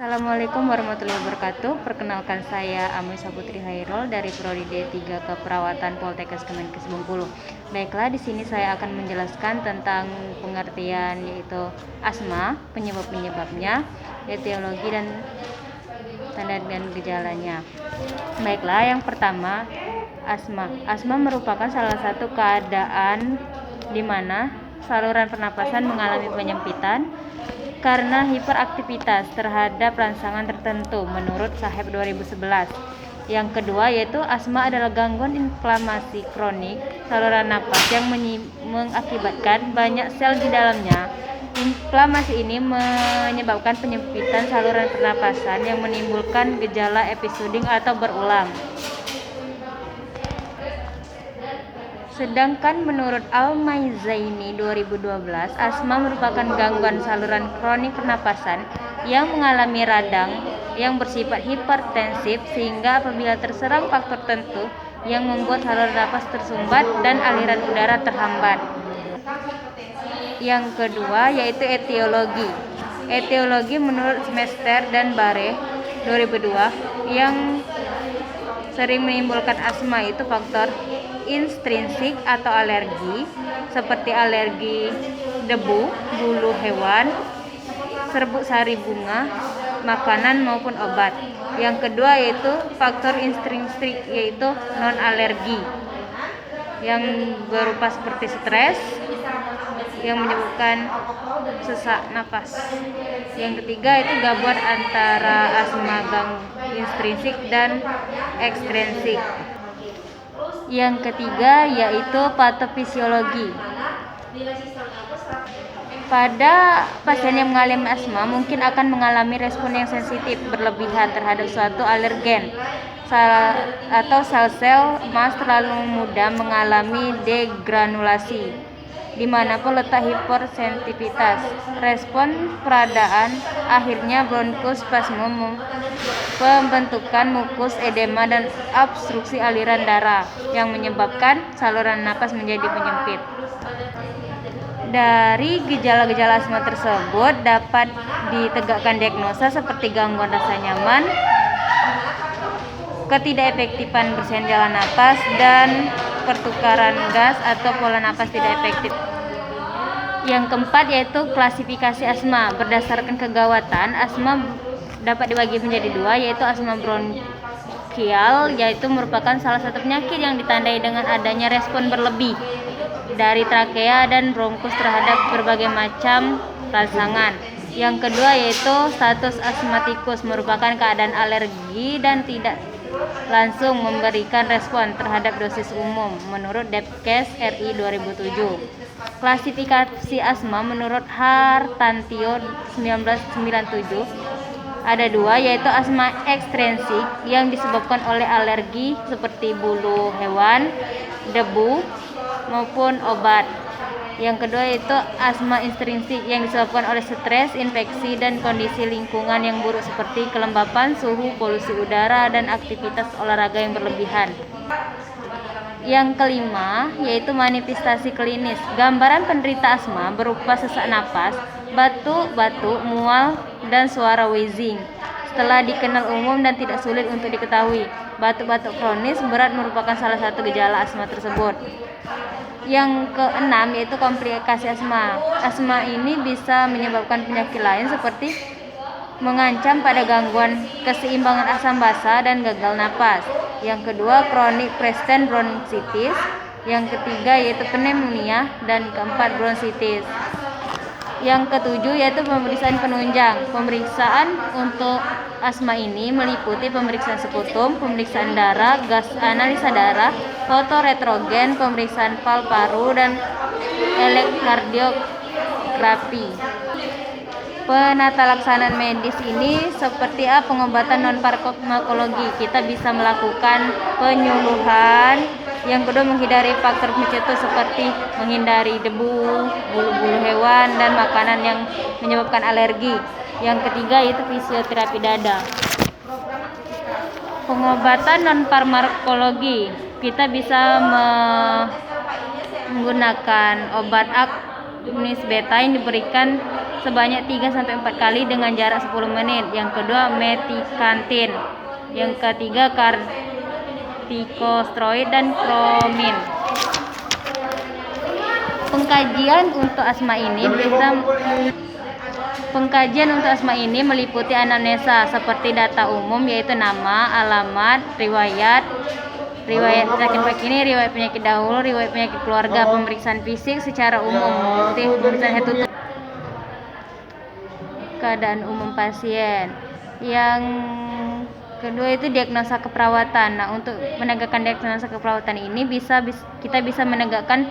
Assalamualaikum warahmatullahi wabarakatuh. Perkenalkan saya Amrisa Putri Hairul dari Prodi D3 Keperawatan Poltekkes Kemenkes Bengkulu. Baiklah, di sini saya akan menjelaskan tentang pengertian yaitu asma, penyebab-penyebabnya, etiologi dan tanda dan gejalanya. Baiklah, yang pertama asma. Asma merupakan salah satu keadaan di mana saluran pernapasan mengalami penyempitan karena hiperaktivitas terhadap rangsangan tertentu menurut Saheb 2011. Yang kedua yaitu asma adalah gangguan inflamasi kronik saluran napas yang mengakibatkan banyak sel di dalamnya. Inflamasi ini menyebabkan penyempitan saluran pernapasan yang menimbulkan gejala episoding atau berulang. Sedangkan menurut Al-Maizaini 2012, asma merupakan gangguan saluran kronik pernapasan yang mengalami radang yang bersifat hipertensif sehingga apabila terserang faktor tertentu yang membuat saluran napas tersumbat dan aliran udara terhambat. Yang kedua yaitu etiologi. Etiologi menurut Semester dan Bare 2002 yang sering menimbulkan asma itu faktor intrinsik atau alergi seperti alergi debu, bulu hewan, serbuk sari bunga, makanan maupun obat. Yang kedua yaitu faktor intrinsik yaitu non alergi yang berupa seperti stres yang menyebabkan sesak napas. Yang ketiga itu gabungan antara asma intrinsik dan ekstrinsik. Yang ketiga yaitu patofisiologi. Pada pasien yang mengalami asma mungkin akan mengalami respon yang sensitif berlebihan terhadap suatu alergen atau sel-sel emas terlalu mudah mengalami degranulasi dimanapun letak hipersensitivitas. Respon peradaan akhirnya bronkospasme, pembentukan mukus, edema dan obstruksi aliran darah yang menyebabkan saluran napas menjadi penyempit. Dari gejala-gejala asma tersebut dapat ditegakkan diagnosa seperti gangguan rasa nyaman, ketidakefektifan bersihin jalan napas, dan pertukaran gas atau pola napas tidak efektif. Yang keempat yaitu klasifikasi asma. Berdasarkan kegawatan, asma dapat dibagi menjadi dua, yaitu asma bronkial, yaitu merupakan salah satu penyakit yang ditandai dengan adanya respon berlebih dari trakea dan bronkus terhadap berbagai macam rangsangan. Yang kedua yaitu status asmatikus, merupakan keadaan alergi dan tidak langsung memberikan respon terhadap dosis umum menurut Depkes RI 2007. Klasifikasi asma menurut Hartantio 1997 ada dua, yaitu asma ekstrinsik yang disebabkan oleh alergi seperti bulu hewan, debu maupun obat. Yang kedua yaitu asma intrinsik yang disebabkan oleh stres, infeksi, dan kondisi lingkungan yang buruk seperti kelembapan, suhu, polusi udara, dan aktivitas olahraga yang berlebihan. Yang kelima yaitu manifestasi klinis. Gambaran penderita asma berupa sesak napas, batuk-batuk, mual, dan suara wheezing. Setelah dikenal umum dan tidak sulit untuk diketahui, batuk-batuk kronis berat merupakan salah satu gejala asma tersebut. Yang keenam yaitu komplikasi asma. Asma ini bisa menyebabkan penyakit lain seperti mengancam pada gangguan keseimbangan asam basa dan gagal napas. Yang kedua chronic persistent bronchitis. Yang ketiga yaitu pneumonia dan keempat bronkitis. Yang ketujuh yaitu pemeriksaan penunjang. Pemeriksaan untuk asma ini meliputi pemeriksaan sekutum, pemeriksaan darah, gas analisa darah, foto retrogen, pemeriksaan paru dan elektrokardiografi. Penata laksanaan medis ini seperti pengobatan non farmakologi. Kita bisa melakukan penyuluhan. Yang kedua menghindari faktor pencetus seperti menghindari debu, bulu-bulu hewan, dan makanan yang menyebabkan alergi. Yang ketiga yaitu fisioterapi dada. Pengobatan non farmakologi, kita bisa menggunakan obat agonis beta yang diberikan sebanyak 3-4 kali dengan jarak 10 menit. Yang kedua, metikantin. Yang ketiga, kortikosteroid dan kromin. Pengkajian untuk asma ini meliputi anamnesa seperti data umum, yaitu nama, alamat, riwayat penyakit riwayat penyakit dahulu, riwayat penyakit keluarga, pemeriksaan fisik secara umum, pemeriksaan head to toe, keadaan umum pasien. Yang kedua itu diagnosa keperawatan. Nah, untuk menegakkan diagnosa keperawatan ini kita bisa menegakkan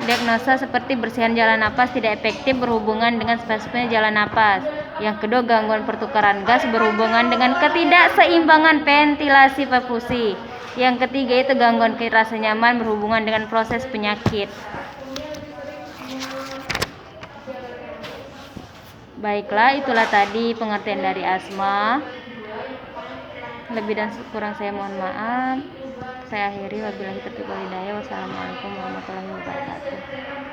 diagnosa seperti bersihan jalan napas tidak efektif berhubungan dengan spasme jalan napas. Yang kedua, gangguan pertukaran gas berhubungan dengan ketidakseimbangan ventilasi perfusi. Yang ketiga itu gangguan rasa nyaman berhubungan dengan proses penyakit. Baiklah, itulah tadi pengertian dari asma. Lebih dan kurang saya mohon maaf. Saya akhiri, wabillahi taufiq wal hidayah. Wassalamualaikum warahmatullahi wabarakatuh.